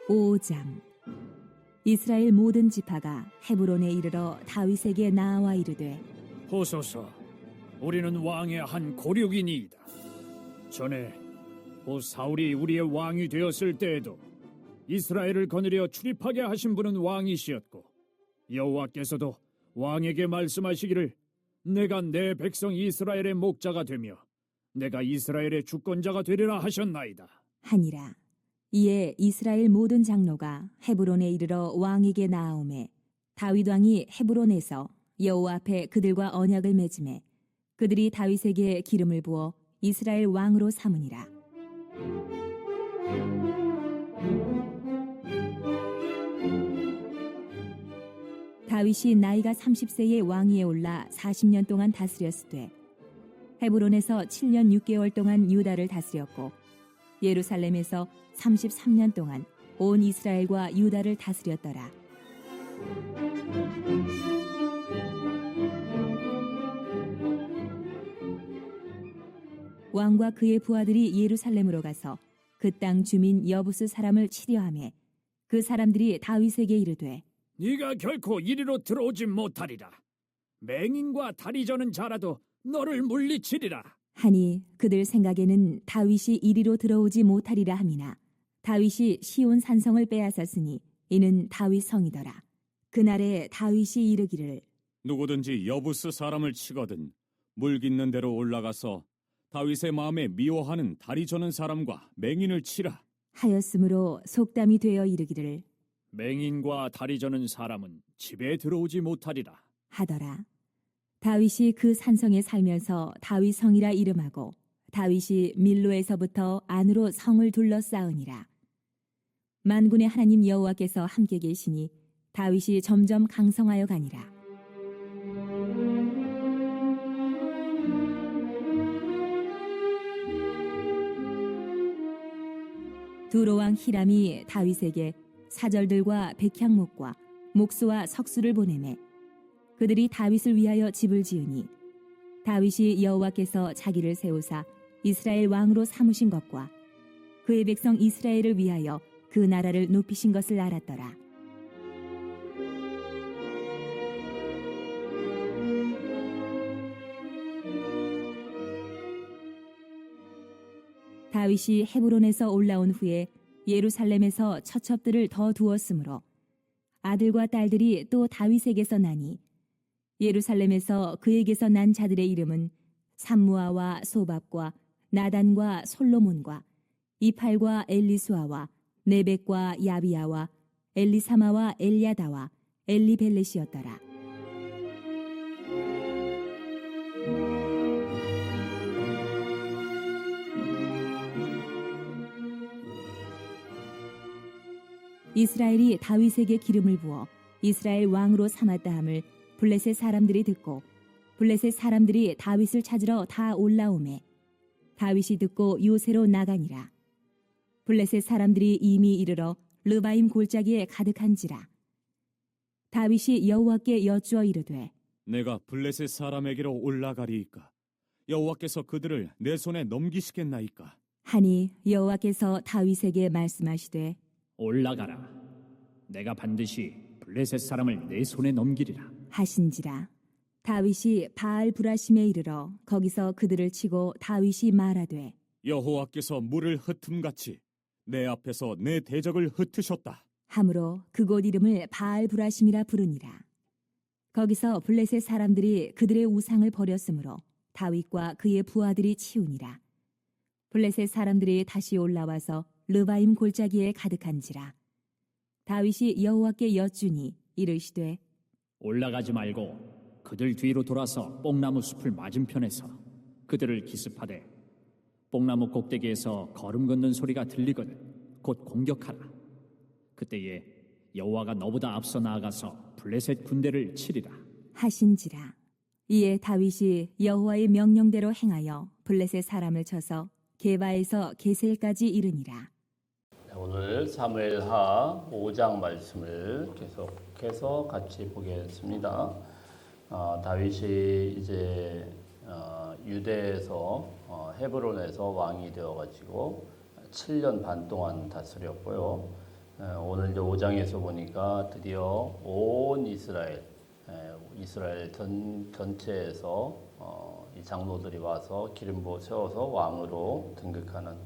5장. 이스라엘 모든 지파가 헤브론에 이르러 다윗에게 나아와 이르되, 보소서, 우리는 왕의 한 고륙이니이다. 전에 사울이 우리의 왕이 되었을 때에도 이스라엘을 거느려 출입하게 하신 분은 왕이시었고, 여호와께서도 왕에게 말씀하시기를 내가 내 백성 이스라엘의 목자가 되며 내가 이스라엘의 주권자가 되리라 하셨나이다 하니라. 이에 이스라엘 모든 장로가 헤브론에 이르러 왕에게 나아오매 다윗 왕이 헤브론에서 여호와 앞에 그들과 언약을 맺음에 그들이 다윗에게 기름을 부어 이스라엘 왕으로 삼으니라. 다윗이 나이가 30세의 왕위에 올라 40년 동안 다스렸으되 헤브론에서 7년 6개월 동안 유다를 다스렸고 예루살렘에서 33년 동안 온 이스라엘과 유다를 다스렸더라. 왕과 그의 부하들이 예루살렘으로 가서 그 땅 주민 여부스 사람을 치려하며 그 사람들이 다윗에게 이르되, 네가 결코 이리로 들어오지 못하리라. 맹인과 다리 저는 자라도 너를 물리치리라 하니 그들 생각에는 다윗이 이리로 들어오지 못하리라 함이나 다윗이 시온 산성을 빼앗았으니 이는 다윗 성이더라. 그날에 다윗이 이르기를, 누구든지 여부스 사람을 치거든 물 깃는 대로 올라가서 다윗의 마음에 미워하는 다리 저는 사람과 맹인을 치라 하였으므로 속담이 되어 이르기를 맹인과 다리 저는 사람은 집에 들어오지 못하리라 하더라. 다윗이 그 산성에 살면서 다윗 성이라 이름하고 다윗이 밀로에서부터 안으로 성을 둘러싸으니라. 만군의 하나님 여호와께서 함께 계시니 다윗이 점점 강성하여 가니라. 두로왕 히람이 다윗에게 사절들과 백향목과 목수와 석수를 보내매 그들이 다윗을 위하여 집을 지으니 다윗이 여호와께서 자기를 세우사 이스라엘 왕으로 삼으신 것과 그의 백성 이스라엘을 위하여 그 나라를 높이신 것을 알았더라. 다윗이 헤브론에서 올라온 후에 예루살렘에서 처첩들을 더 두었으므로 아들과 딸들이 또 다윗에게서 나니 예루살렘에서 그에게서 난 자들의 이름은 삼무아와 소밥과 나단과 솔로몬과 이팔과 엘리수아와 네벡과 야비야와 엘리사마와 엘야다와 엘리벨렛이었더라. 이스라엘이 다윗에게 기름을 부어 이스라엘 왕으로 삼았다 함을 블레셋 사람들이 듣고 블레셋 사람들이 다윗을 찾으러 다 올라오매 다윗이 듣고 요새로 나가니라. 블레셋 사람들이 이미 이르러 르바임 골짜기에 가득한지라. 다윗이 여호와께 여쭈어 이르되, 내가 블레셋 사람에게로 올라가리이까 여호와께서 그들을 내 손에 넘기시겠나이까 하니 여호와께서 다윗에게 말씀하시되, 올라가라. 내가 반드시 블레셋 사람을 내 손에 넘기리라 하신지라. 다윗이 바알 브라심에 이르러 거기서 그들을 치고 다윗이 말하되, 여호와께서 물을 흩음같이 내 앞에서 내 대적을 흩으셨다 함으로 그곳 이름을 바알 브라심이라 부르니라. 거기서 블레셋 사람들이 그들의 우상을 버렸으므로 다윗과 그의 부하들이 치우니라. 블레셋 사람들이 다시 올라와서 르바임 골짜기에 가득한지라. 다윗이 여호와께 여쭈니 이르시되, 올라가지 말고 그들 뒤로 돌아서 뽕나무 숲을 맞은편에서 그들을 기습하되 뽕나무 꼭대기에서 걸음 걷는 소리가 들리거든 곧 공격하라. 그때에 여호와가 너보다 앞서 나아가서 블레셋 군대를 치리라 하신지라. 이에 다윗이 여호와의 명령대로 행하여 블레셋 사람을 쳐서 게바에서 게셀까지 이르니라. 오늘 사무엘하 5장 말씀을 계속해서 같이 보겠습니다. 다윗이 이제 유대에서 헤브론에서 왕이 되어가지고 7년 반 동안 다스렸고요. 오늘 이제 5장에서 보니까 드디어 온 이스라엘 전체에서 이 장로들이 와서 기름 부어 세워서 왕으로 등극하는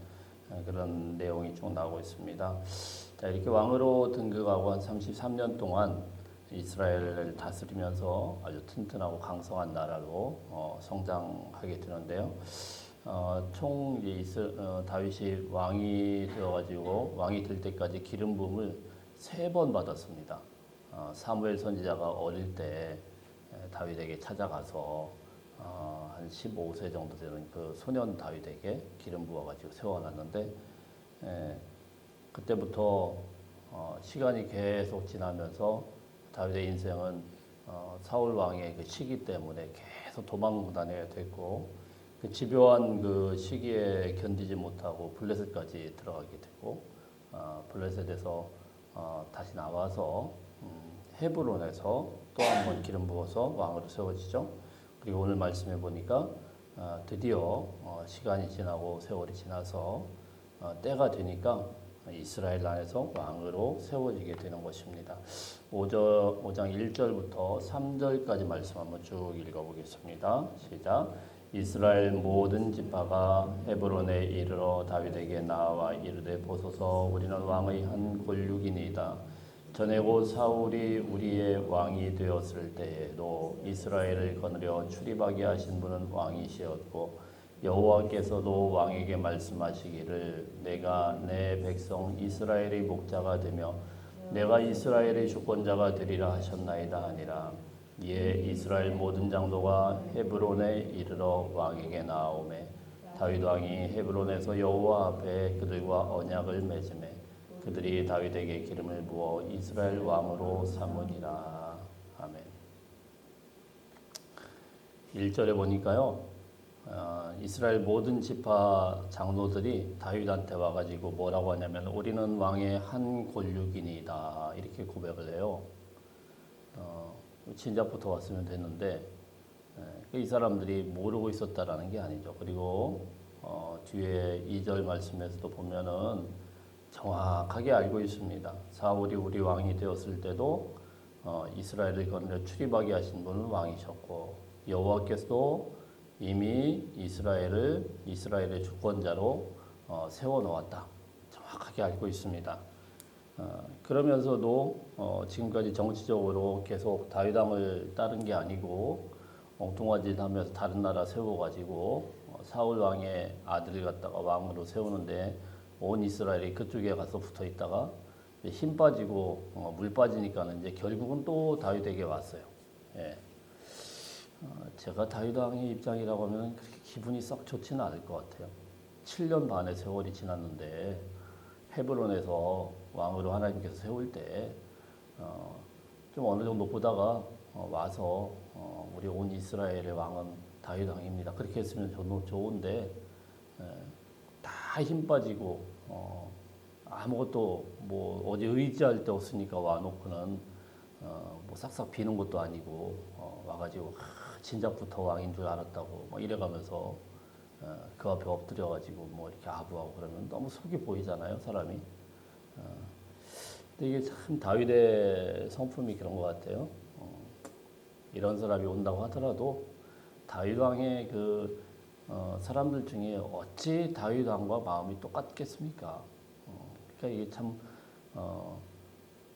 그런 내용이 쭉 나오고 있습니다. 자, 이렇게 왕으로 등극하고 한 33년 동안 이스라엘을 다스리면서 아주 튼튼하고 강성한 나라로 성장하게 되는데요. 총 다윗이 왕이 되어가지고 왕이 될 때까지 기름 부음을 3번 받았습니다. 사무엘 선지자가 어릴 때 다윗에게 찾아가서 한 15세 정도 되는 그 소년 다윗에게 기름 부어가지고 세워놨는데 그때부터 시간이 계속 지나면서 다윗의 인생은 사울 왕의 그 시기 때문에 계속 도망 다녀야 됐고 그 집요한 그 시기에 견디지 못하고 블레셋까지 들어가게 되고 블레셋에서 다시 나와서 헤브론에서 또 한 번 기름 부어서 왕으로 세워지죠. 그리고 오늘 말씀해 보니까 드디어 시간이 지나고 세월이 지나서 때가 되니까 이스라엘 안에서 왕으로 세워지게 되는 것입니다. 5장 1절부터 3절까지 말씀 한번 쭉 읽어보겠습니다. 시작. 이스라엘 모든 지파가 헤브론에 이르러 다윗에게 나와 이르되 보소서 우리는 왕의 한 골육이니이다. 전에 곧 사울이 우리의 왕이 되었을 때에도 이스라엘을 거느려 출입하게 하신 분은 왕이시었고 여호와께서도 왕에게 말씀하시기를 내가 내 백성 이스라엘의 목자가 되며 내가 이스라엘의 주권자가 되리라 하셨나이다 하니라. 이에 이스라엘 모든 장로가 헤브론에 이르러 왕에게 나아오매 다윗 왕이 헤브론에서 여호와 앞에 그들과 언약을 맺으매 그들이 다윗에게 기름을 부어 이스라엘 왕으로 삼으니라. 아멘. 1절에 보니까요. 이스라엘 모든 지파 장로들이 다윗한테 와가지고 뭐라고 하냐면 우리는 왕의 한 골육이니이다 이렇게 고백을 해요. 진작부터 왔으면 됐는데 이 사람들이 모르고 있었다라는 게 아니죠. 그리고 뒤에 2절 말씀에서도 보면은 정확하게 알고 있습니다. 사울이 우리 왕이 되었을 때도 이스라엘을 거느려 출입하게 하신 분은 왕이셨고 여호와께서도 이미 이스라엘의 주권자로 세워놓았다. 정확하게 알고 있습니다. 그러면서도 지금까지 정치적으로 계속 다윗 왕을 따른 게 아니고 엉뚱화짓하면서 다른 나라 세워가지고 사울 왕의 아들을 갖다가 왕으로 세우는데 온 이스라엘이 그쪽에 가서 붙어 있다가 힘 빠지고 물 빠지니까는 이제 결국은 또 다윗에게 왔어요. 예. 제가 다윗 왕의 입장이라고 하면 그렇게 기분이 썩 좋지는 않을 것 같아요. 7년 반의 세월이 지났는데 헤브론에서 왕으로 하나님께서 세울 때 좀 어느 정도 보다가 와서 우리 온 이스라엘의 왕은 다윗 왕입니다. 그렇게 했으면 저도 좋은데 다 힘 빠지고 아무것도 뭐 어디 의지할 데 없으니까 와놓고는 뭐 싹싹 비는 것도 아니고 와가지고 진작부터 왕인 줄 알았다고 막 이래가면서 그 앞에 엎드려가지고 뭐 이렇게 아부하고 그러면 너무 속이 보이잖아요, 사람이. 근데 이게 참 다윗의 성품이 그런 것 같아요. 이런 사람이 온다고 하더라도 다윗 왕의 그 사람들 중에 어찌 다윗 왕과 마음이 똑같겠습니까? 그러니까 이게 참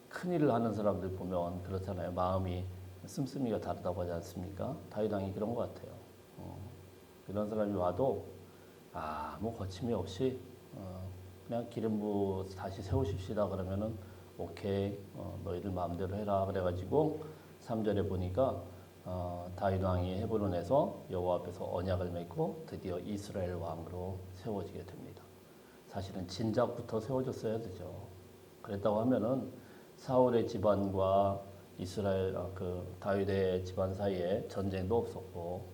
큰 일을 하는 사람들 보면 그렇잖아요. 마음이 씀씀이가 다르다고 하지 않습니까? 다윗 왕이 그런 것 같아요. 이런 사람이 와도 아무 거침이 없이 그냥 기름부 다시 세우십시다 그러면은 오케이 너희들 마음대로 해라 그래가지고 3절에 보니까 다윗 왕이 헤브론에서 여호와 앞에서 언약을 맺고 드디어 이스라엘 왕으로 세워지게 됩니다. 사실은 진작부터 세워졌어야 되죠. 그랬다고 하면은 사울의 집안과 이스라엘 다윗의 집안 사이에 전쟁도 없었고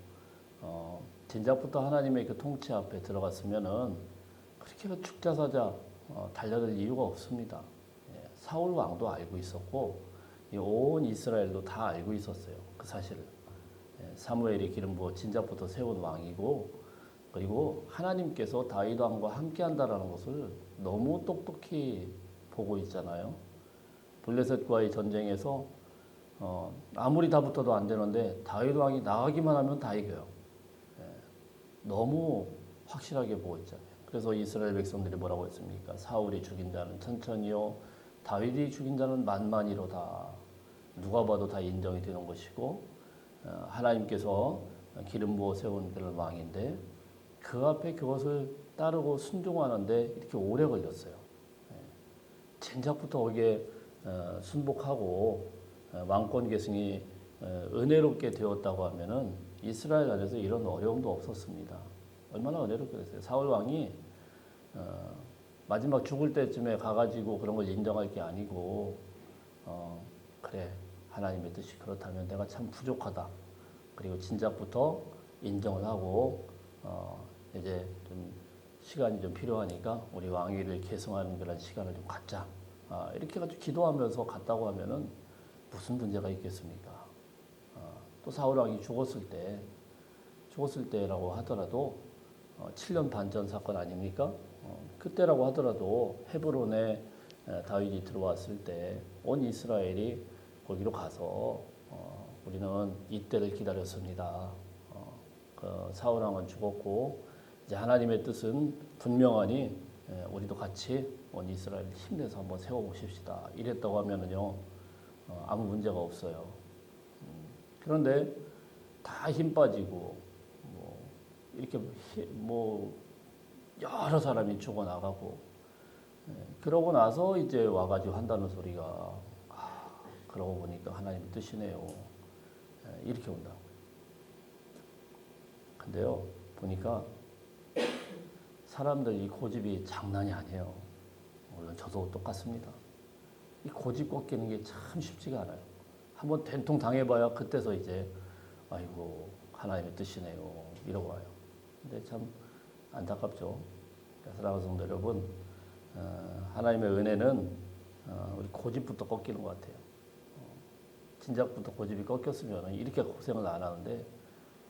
진작부터 하나님의 그 통치 앞에 들어갔으면은 그렇게 그 축자사자 달려들 이유가 없습니다. 사울 왕도 알고 있었고 온 이스라엘도 다 알고 있었어요. 그 사실을. 사무엘이 기름 부어 진작부터 세운 왕이고 그리고 하나님께서 다윗 왕과 함께한다라는 것을 너무 똑똑히 보고 있잖아요. 블레셋과의 전쟁에서 아무리 다 붙어도 안 되는데 다윗 왕이 나가기만 하면 다 이겨요. 예, 너무 확실하게 보고 있잖아요. 그래서 이스라엘 백성들이 뭐라고 했습니까? 사울이 죽인 자는 천천히요, 다윗이 죽인 자는 만만히로다. 누가 봐도 다 인정이 되는 것이고 하나님께서 기름 부어 세운 그런 왕인데 그 앞에 그것을 따르고 순종하는데 이렇게 오래 걸렸어요. 진작부터 거기에 순복하고 왕권 계승이 은혜롭게 되었다고 하면은 이스라엘 안에서 이런 어려움도 없었습니다. 얼마나 은혜롭게 됐어요. 사울 왕이 마지막 죽을 때쯤에 가가지고 그런 걸 인정할 게 아니고 그래 하나님의 뜻이 그렇다면 내가 참 부족하다. 그리고 진작부터 인정을 하고 이제 좀 시간이 좀 필요하니까 우리 왕위를 계승하는 그런 시간을 좀 갖자. 이렇게 가지고 기도하면서 갔다고 하면은 무슨 문제가 있겠습니까? 또 사울 왕이 죽었을 때라고 하더라도 7년 반 전 사건 아닙니까? 그때라고 하더라도 헤브론에 다윗이 들어왔을 때 온 이스라엘이 거기로 가서 우리는 이때를 기다렸습니다. 그 사울 왕은 죽었고 이제 하나님의 뜻은 분명하니 우리도 같이 온 이스라엘을 힘내서 한번 세워보십시다. 이랬다고 하면은요 아무 문제가 없어요. 그런데 다 힘 빠지고 뭐 이렇게 뭐 여러 사람이 죽어 나가고 그러고 나서 이제 와가지고 한다는 소리가 그러고 보니까 하나님의 뜻이네요. 이렇게 온다고요. 근데요 보니까 사람들 이 고집이 장난이 아니에요. 물론 저도 똑같습니다. 이 고집 꺾이는 게 참 쉽지가 않아요. 한번 된통 당해봐야 그때서 이제 아이고 하나님의 뜻이네요 이러고 와요. 근데 참 안타깝죠. 사랑하는 성도 여러분, 하나님의 은혜는 우리 고집부터 꺾이는 것 같아요. 진작부터 고집이 꺾였으면 이렇게 고생을 안 하는데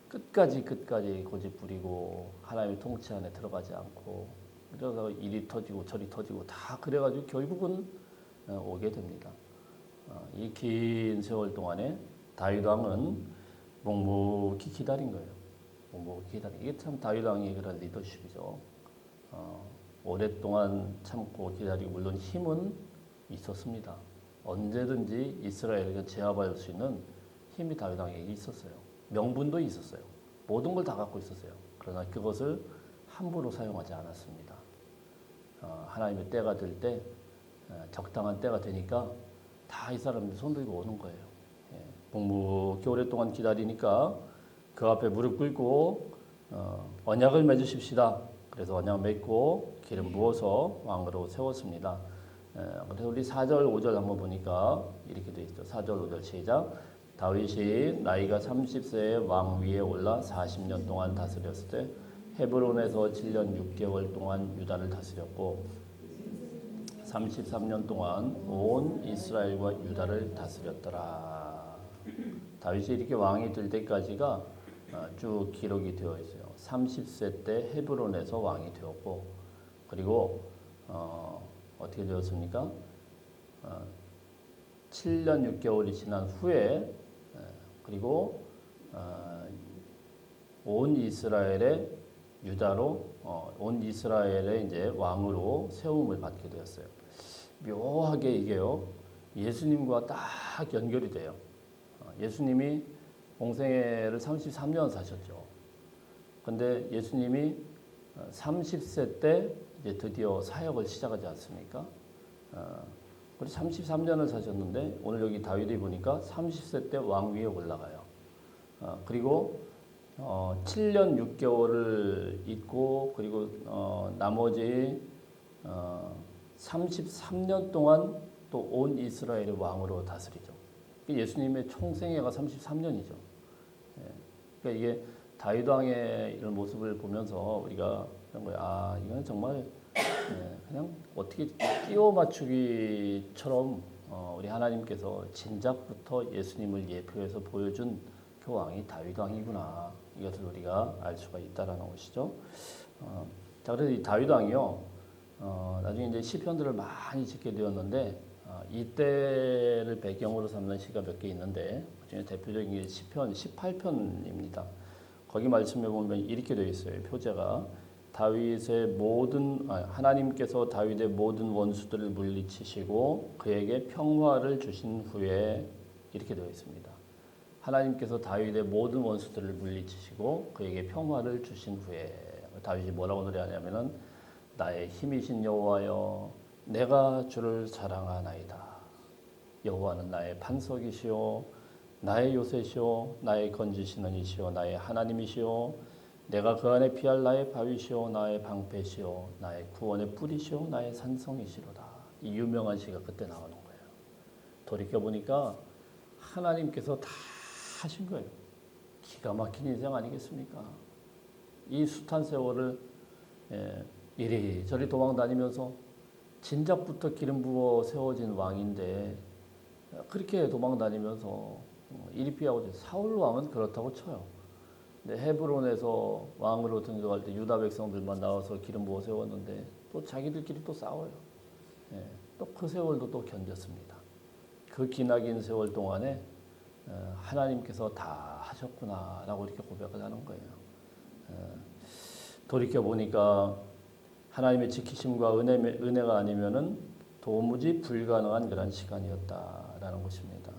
끝까지 고집 부리고 하나님의 통치 안에 들어가지 않고 그래서 이리 터지고 저리 터지고 다 그래가지고 결국은 오게 됩니다. 이 긴 세월 동안에 다윗 왕은 묵묵히 기다린 거예요. 묵묵히 기다린 이게 참 다윗 왕의 그런 리더십이죠. 오랫동안 참고 기다리고 물론 힘은 있었습니다. 언제든지 이스라엘을 제압할 수 있는 힘이 다윗 왕에게 있었어요. 명분도 있었어요. 모든 걸 다 갖고 있었어요. 그러나 그것을 함부로 사용하지 않았습니다. 하나님의 때가 될 때 적당한 때가 되니까 다 이 사람들이 손들고 오는 거예요. 묵묵히 오랫동안 기다리니까 그 앞에 무릎 꿇고 언약을 맺으십시다. 그래서 언약 맺고 기름 부어서 왕으로 세웠습니다. 그래서 우리 4절 5절 한번 보니까 이렇게 되어 있죠. 4절 5절 시작. 다윗이 나이가 30세에 왕 위에 올라 40년 동안 다스렸을 때 헤브론에서 7년 6개월 동안 유다를 다스렸고 33년 동안 온 이스라엘과 유다를 다스렸더라. 다윗이 이렇게 왕이 될 때까지가 쭉 기록이 되어 있어요. 30세 때 헤브론에서 왕이 되었고 그리고 어떻게 되었습니까? 7년 6개월이 지난 후에 그리고 온 이스라엘의 유다로 온 이스라엘의 이제 왕으로 세움을 받게 되었어요. 묘하게 이게요 예수님과 딱 연결이 돼요. 예수님이 공생애를 33년 사셨죠. 근데 예수님이 30세 때 이제 드디어 사역을 시작하지 않습니까? 우리 33년을 사셨는데 오늘 여기 다윗이 보니까 30세 때 왕 위에 올라가요. 그리고 7년 6개월을 있고 그리고 나머지 33년 동안 또 온 이스라엘의 왕으로 다스리죠. 예수님의 총생애가 33년이죠. 그러니까 이게 다윗 왕의 이런 모습을 보면서 우리가 그런 거예요. 이건 정말 그냥 어떻게 끼워 맞추기처럼 우리 하나님께서 진작부터 예수님을 예표해서 보여준 그 왕이 다윗 왕이구나. 이것을 우리가 알 수가 있다라는 것이죠. 자, 그래서 이 다윗 왕이요 나중에 이제 시편들을 많이 짓게 되었는데 이때를 배경으로 삼는 시가 몇 개 있는데 그중에 대표적인 게 시편 18편입니다. 거기 말씀해 보면 이렇게 되어 있어요. 표제가 하나님께서 다윗의 모든 원수들을 물리치시고 그에게 평화를 주신 후에 이렇게 되어 있습니다. 하나님께서 다윗의 모든 원수들을 물리치시고 그에게 평화를 주신 후에 다윗이 뭐라고 노래하냐면은 나의 힘이신 여호와여 내가 주를 사랑하나이다. 여호와는 나의 반석이시오 나의 요새시오 나의 건지시는 이시오 나의 하나님이시오 내가 그 안에 피할 나의 바위시오 나의 방패시오 나의 구원의 뿌리시오 나의 산성이시로다. 이 유명한 시가 그때 나오는 거예요. 돌이켜보니까 하나님께서 다 하신 거예요. 기가 막힌 인생 아니겠습니까? 이 숱한 세월을 이리저리 도망 다니면서 진작부터 기름 부어 세워진 왕인데 그렇게 도망 다니면서 이리 피하고 사울 왕은 그렇다고 쳐요. 근데 헤브론에서 왕으로 등극할 때 유다 백성들만 나와서 기름 부어 세웠는데 또 자기들끼리 또 싸워요. 또 그 세월도 또 견뎠습니다. 그 기나긴 세월 동안에 하나님께서 다 하셨구나라고 이렇게 고백을 하는 거예요. 돌이켜 보니까 하나님의 지키심과 은혜가 아니면은 도무지 불가능한 그런 시간이었다라는 것입니다.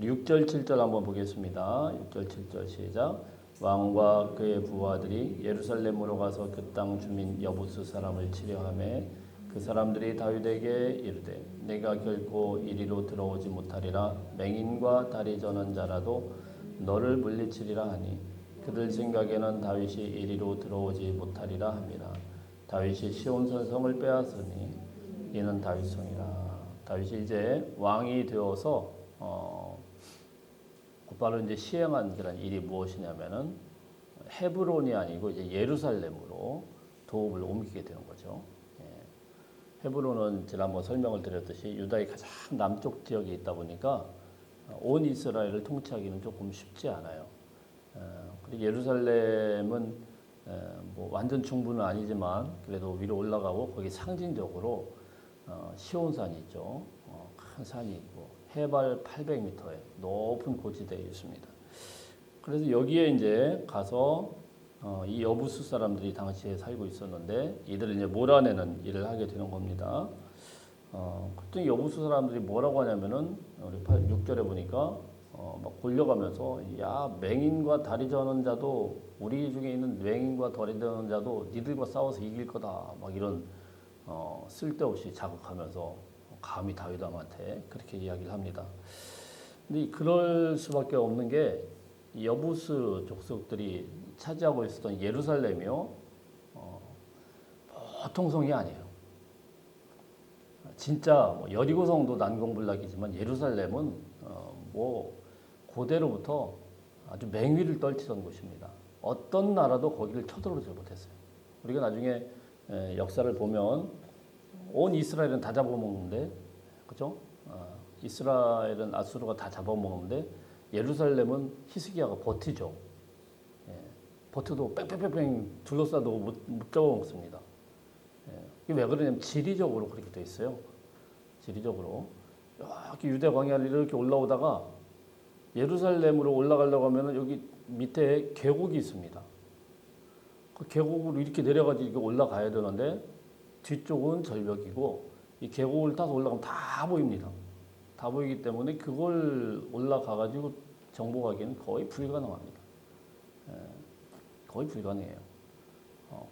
6절 7절 한번 보겠습니다. 6절 7절 시작. 왕과 그의 부하들이 예루살렘으로 가서 그 땅 주민 여부수 사람을 치려하매 그 사람들이 다윗에게 이르되 내가 결코 이리로 들어오지 못하리라 맹인과 다리 저는 자라도 너를 물리치리라 하니 그들 생각에는 다윗이 이리로 들어오지 못하리라 함이라. 다윗이 시온산 성을 빼앗으니 이는 다윗 성이라. 다윗이 이제 왕이 되어서 곧바로 이제 시행한 그런 일이 무엇이냐면은 헤브론이 아니고 이제 예루살렘으로 도읍을 옮기게 되는 거죠. 헤브론은 지난번 설명을 드렸듯이 유다의 가장 남쪽 지역에 있다 보니까 온 이스라엘을 통치하기는 조금 쉽지 않아요. 그리고 예루살렘은 뭐 완전 중부는 아니지만 그래도 위로 올라가고 거기 상징적으로 시온산이 있죠. 큰 산이 있고 해발 800m의 높은 고지대에 있습니다. 그래서 여기에 이제 가서 이 여부수 사람들이 당시에 살고 있었는데 이들을 이제 몰아내는 일을 하게 되는 겁니다. 그때 여부수 사람들이 뭐라고 하냐면은 우리 6절에 보니까 막 골려가면서 야 맹인과 다리 저는 자도 우리 중에 있는 맹인과 다리 저는 자도 니들과 싸워서 이길 거다 막 이런 쓸데없이 자극하면서 감히 다윗 왕한테 그렇게 이야기를 합니다. 근데 그럴 수밖에 없는 게 여부스 족속들이 차지하고 있었던 예루살렘이요 보통 성이 아니에요. 진짜 뭐 여리고성도 난공불락이지만 예루살렘은 뭐 고대로부터 아주 맹위를 떨치던 곳입니다. 어떤 나라도 거기를 쳐들어오지 못했어요. 우리가 나중에 역사를 보면 온 이스라엘은 다 잡아먹는데, 그죠? 이스라엘은 아수르가 다 잡아먹는데 예루살렘은 히스기야가 버티죠. 버텨도 뺑뺑뺑뺑 둘러싸도 못 잡아먹습니다. 이게 왜 그러냐면 지리적으로 그렇게 돼 있어요. 지리적으로 이렇게 유대 광야를 이렇게 올라오다가 예루살렘으로 올라가려고 하면은 여기 밑에 계곡이 있습니다. 그 계곡으로 이렇게 내려가지고 이렇게 올라가야 되는데 뒤쪽은 절벽이고 이 계곡을 타서 올라가면 다 보입니다. 다 보이기 때문에 그걸 올라가가지고 정복하기는 거의 불가능합니다. 거의 불가능해요.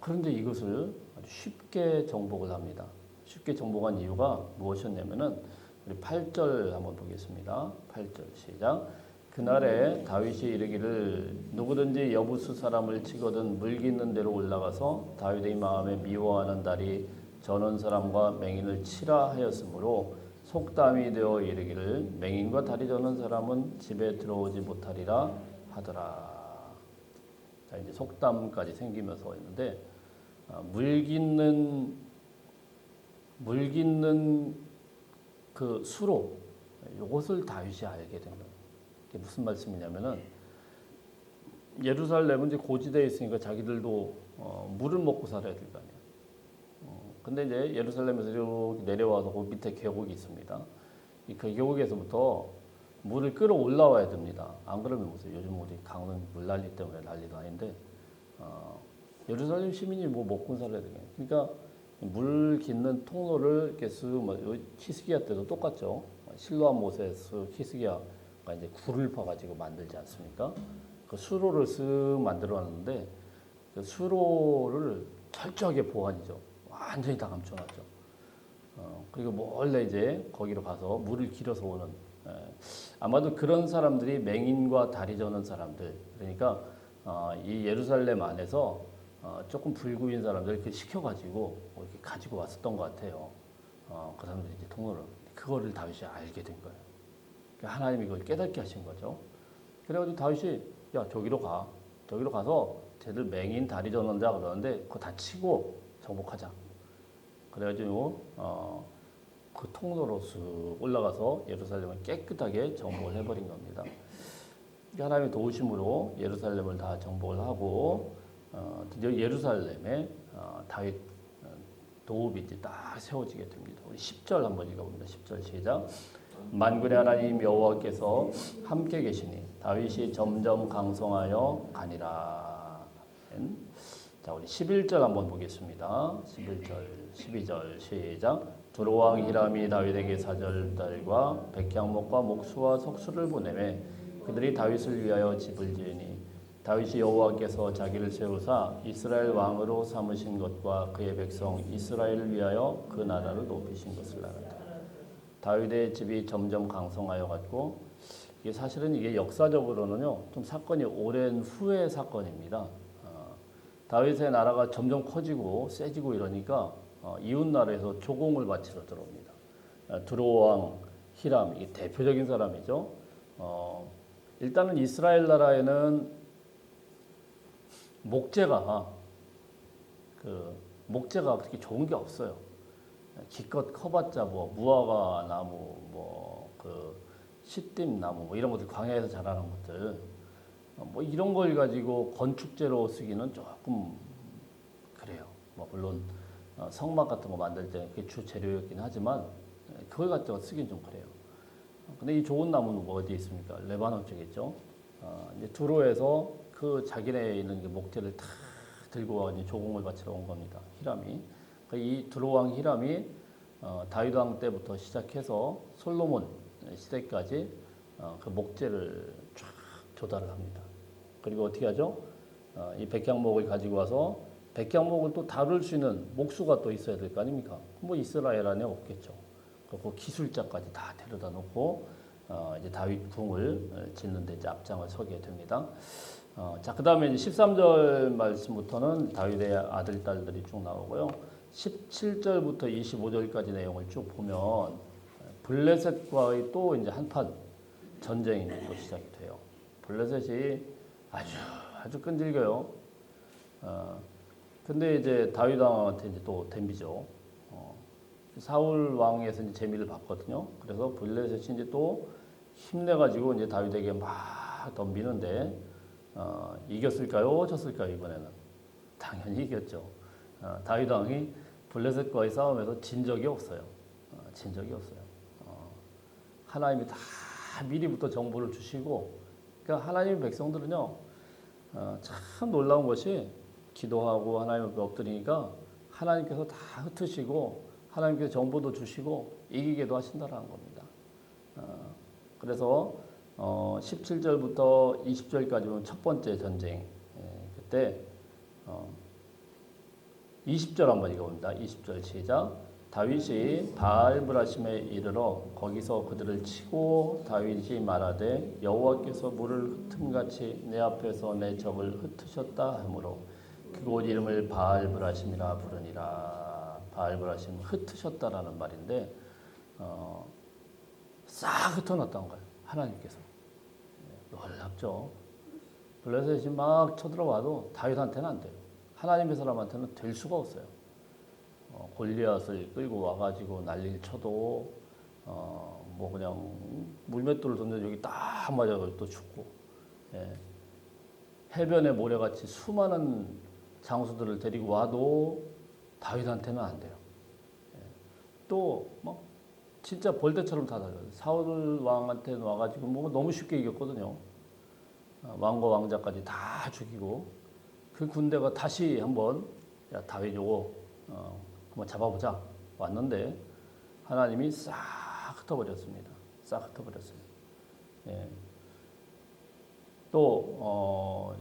그런데 이것을 아주 쉽게 정복을 합니다. 쉽게 정복한 이유가 무엇이었냐면은 우리 8절 한번 보겠습니다. 8절 시작. 그날에 다윗이 이르기를 누구든지 여부수 사람을 치거든 물기 있는 데로 올라가서 다윗의 마음에 미워하는 다리 저는 사람과 맹인을 치라 하였으므로 속담이 되어 이르기를 맹인과 다리 저는 사람은 집에 들어오지 못하리라 하더라. 자, 이제 속담까지 생기면서 있는데 물깃는 그 수로 이것을 다윗이 알게 된 거예요. 이게 무슨 말씀이냐면은 예루살렘은 이제 고지대에 있으니까 자기들도 물을 먹고 살아야 될 거 아니에요. 근데 이제 예루살렘에서 이렇게 내려와서 그 밑에 계곡이 있습니다. 이 그 계곡에서부터 물을 끌어올라와야 됩니다. 안 그러면 무슨 요즘 우리 강은 물난리 때문에 난리도 아닌데 예루살렘 시민이 뭐 먹고 살아야 되겠네. 그러니까 물 깃는 통로를 이렇게 쓱 히스기야 때도 똑같죠. 실로암 모세스 히스기야가 이제 굴을 파가지고 만들지 않습니까? 그 수로를 쓱 만들어놨는데 그 수로를 철저하게 보완이죠. 완전히 다 감춰놨죠. 그리고 몰래 이제 거기로 가서 물을 길어서 오는 아마도 그런 사람들이 맹인과 다리 저는 사람들 그러니까 이 예루살렘 안에서 조금 불구인 사람들 이렇게 시켜가지고 이렇게 가지고 왔었던 것 같아요. 그 사람들이 이제 통로를 그거를 다윗이 알게 된 거예요. 그러니까 하나님이 그걸 깨닫게 하신 거죠. 그래가지고 다윗이 야 저기로 가, 저기로 가서 쟤들 맹인 다리 저는 자 그러는데 그거 다 치고 정복하자. 그래가지고 그 통로로 쓱 올라가서 예루살렘을 깨끗하게 정복을 해버린 겁니다. 하나님의 도우심으로 예루살렘을 다 정복을 하고 드디어 예루살렘에 다윗 도읍이 이제 딱 세워지게 됩니다. 우리 10절 한번 읽어봅니다. 10절 시작. 만군의 하나님 여호와께서 함께 계시니 다윗이 점점 강성하여 가니라. 자, 우리 11절 한번 보겠습니다. 11절, 12절 시작. 두로왕 히람이 다윗에게 사절달과 백향목과 목수와 석수를 보내매 그들이 다윗을 위하여 집을 지으니 다윗이 여호와께서 자기를 세우사 이스라엘 왕으로 삼으신 것과 그의 백성 이스라엘을 위하여 그 나라를 높이신 것을 알았다. 다윗의 집이 점점 강성하여 갔고 이게 사실은 이게 역사적으로는요 좀 사건이 오랜 후의 사건입니다. 다윗의 나라가 점점 커지고 세지고 이러니까 이웃 나라에서 조공을 바치러 들어옵니다. 두로왕 히람 이게 대표적인 사람이죠. 일단은 이스라엘 나라에는 목재가 그렇게 좋은 게 없어요. 기껏 커봤자 뭐 무화과 나무, 뭐 그 시띠 나무 뭐 이런 것들 광야에서 자라는 것들 뭐 이런 걸 가지고 건축재로 쓰기는 조금 그래요. 뭐 물론 성막 같은 거 만들 때 그게 주 재료였긴 하지만 그걸 갖다가 쓰긴 좀 그래요. 근데 이 좋은 나무는 뭐 어디 있습니까? 레바논 쪽에 있죠. 이제 두로에서 그 자기네 있는 그 목재를 다 들고 와 이제 조공을 바치러 온 겁니다. 히람이. 이 두로왕 히람이 다윗 왕 때부터 시작해서 솔로몬 시대까지 그 목재를 쫙 조달을 합니다. 그리고 어떻게 하죠? 이 백향목을 가지고 와서 백향목을 또 다룰 수 있는 목수가 또 있어야 될 거 아닙니까? 뭐 이스라엘 안에 없겠죠. 그 기술자까지 다 데려다 놓고 이제 다윗 궁을 짓는데 이제 앞장을 서게 됩니다. 자, 그 다음에 이제 13절 말씀부터는 다윗의 아들, 딸들이 쭉 나오고요. 17절부터 25절까지 내용을 쭉 보면 블레셋과의 또 이제 한판 전쟁이 또 시작이 돼요. 블레셋이 아주 끈질겨요. 근데 이제 다윗 왕한테 이제 또 덤비죠. 사울 왕에서 이제 재미를 봤거든요. 그래서 블레셋이 이제 또 힘내가지고 이제 다윗에게 막 덤비는데 이겼을까요? 졌을까요? 이번에는 당연히 이겼죠. 다윗 왕이 블레셋과의 싸움에서 진 적이 없어요. 진 적이 없어요. 하나님이 다 미리부터 정보를 주시고, 그러니까 하나님의 백성들은요, 참 놀라운 것이 기도하고 하나님 앞에 엎드리니까 하나님께서 다 흩으시고 하나님께서 정보도 주시고 이기게도 하신다라는 겁니다. 그래서 17절부터 20절까지 보면 첫 번째 전쟁 그때 20절 한번 읽어봅니다. 20절 시작. 다윗이 바알브라심에 이르러 거기서 그들을 치고 다윗이 말하되 여호와께서 물을 흩음같이 내 앞에서 내 적을 흩으셨다 하므로 그곳 이름을 바알브라심이라 부르니라. 바알브라심 흩으셨다라는 말인데 싹 흩어놨다는 거예요. 하나님께서. 놀랍죠. 블레셋이 막 쳐들어와도 다윗한테는 안 돼요. 하나님의 사람한테는 될 수가 없어요. 골리앗을 끌고 와가지고 난리를 쳐도 뭐 그냥 물맷돌을 던져 여기 딱 맞아가지고 또 죽고 해변의 모래같이 수많은 장수들을 데리고 와도 다윗한테는 안 돼요. 또 막 진짜 벌떼처럼 다 달려요. 사울 왕한테 와가지고 뭐 너무 쉽게 이겼거든요. 왕과 왕자까지 다 죽이고 그 군대가 다시 한번 야 다윗 요거 한번 잡아보자 왔는데 하나님이 싹 흩어버렸습니다. 싹 흩어버렸어요. 예. 또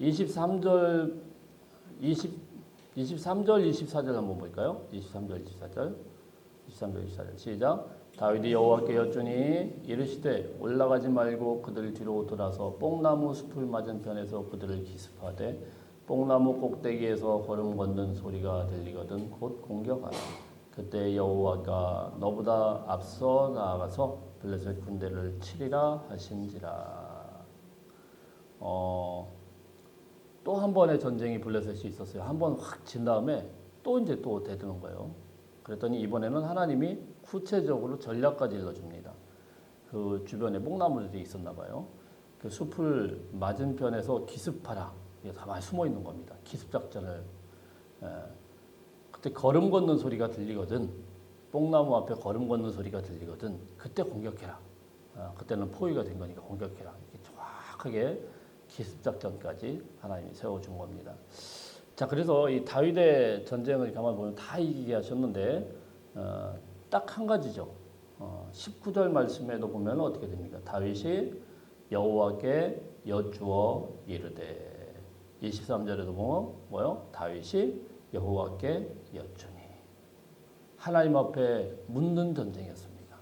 23절 24절 한번 볼까요? 23절 24절 시작. 다윗이 여호와께 여쭈니 이르시되 올라가지 말고 그들 뒤로 돌아서 뽕나무 숲을 맞은편에서 그들을 기습하되 뽕나무 꼭대기에서 걸음 걷는 소리가 들리거든 곧 공격하라. 그때 여호와가 너보다 앞서 나아가서 블레셋 군대를 치리라 하신지라. 또 한 번의 전쟁이 블레셋이 있었어요. 한 번 확 진 다음에 또 이제 또 대드는 거예요. 그랬더니 이번에는 하나님이 구체적으로 전략까지 일러줍니다. 그 주변에 뽕나무들이 있었나 봐요. 그 숲을 맞은편에서 기습하라. 이게 가만히 숨어 있는 겁니다. 기습 작전을. 그때 걸음 걷는 소리가 들리거든. 뽕나무 앞에 걸음 걷는 소리가 들리거든. 그때 공격해라. 그때는 포위가 된 거니까 공격해라. 이렇게 정확하게 기습 작전까지 하나님이 세워준 겁니다. 자, 그래서 이 다윗의 전쟁을 가만 보면 다 이기게 하셨는데 딱 한 가지죠. 19절 말씀에도 보면 어떻게 됩니까? 다윗이 여호와께 여쭈어 이르되 23절에도 보면 뭐요? 다윗이 여호와께 여쭈니 하나님 앞에 묻는 전쟁이었습니다.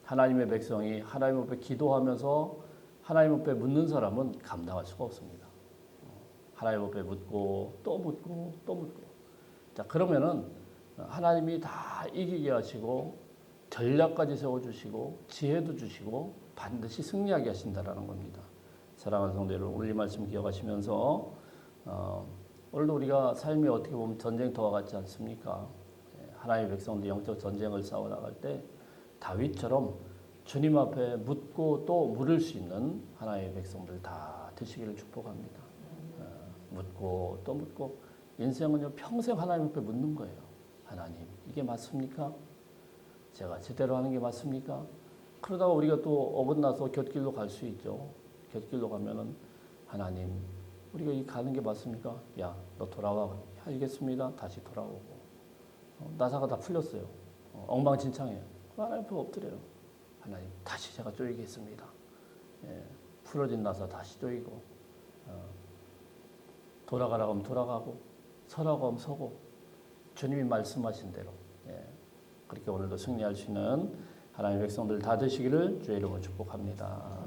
하나님의 백성이 하나님 앞에 기도하면서 하나님 앞에 묻는 사람은 감당할 수가 없습니다. 하나님 앞에 묻고 또 묻고 또 묻고. 자, 그러면은 하나님이 다 이기게 하시고 전략까지 세워주시고 지혜도 주시고 반드시 승리하게 하신다라는 겁니다. 사랑하는 성도 여러분, 오늘 이 말씀 기억하시면서 오늘도 우리가 삶이 어떻게 보면 전쟁터와 같지 않습니까? 하나님의 백성들 영적 전쟁을 싸워 나갈 때 다윗처럼 주님 앞에 묻고 또 물을 수 있는 하나님의 백성들 다 되시기를 축복합니다. 묻고 또 묻고 인생은요 평생 하나님 앞에 묻는 거예요. 하나님 이게 맞습니까? 제가 제대로 하는 게 맞습니까? 그러다가 우리가 또 어긋나서 곁길로 갈 수 있죠. 곁길로 가면은 하나님 우리가 이 가는 게 맞습니까? 야 너 돌아와. 알겠습니다. 다시 돌아오고 나사가 다 풀렸어요. 엉망진창해요. 하나님 앞에 엎드려요. 하나님 다시 제가 쪼이겠습니다. 풀어진 나사 다시 쪼이고 돌아가라고 하면 돌아가고 서라고 하면 서고 주님이 말씀하신 대로 그렇게 오늘도 승리할 수 있는 하나님의 백성들 다 되시기를 주의 이름으로 축복합니다.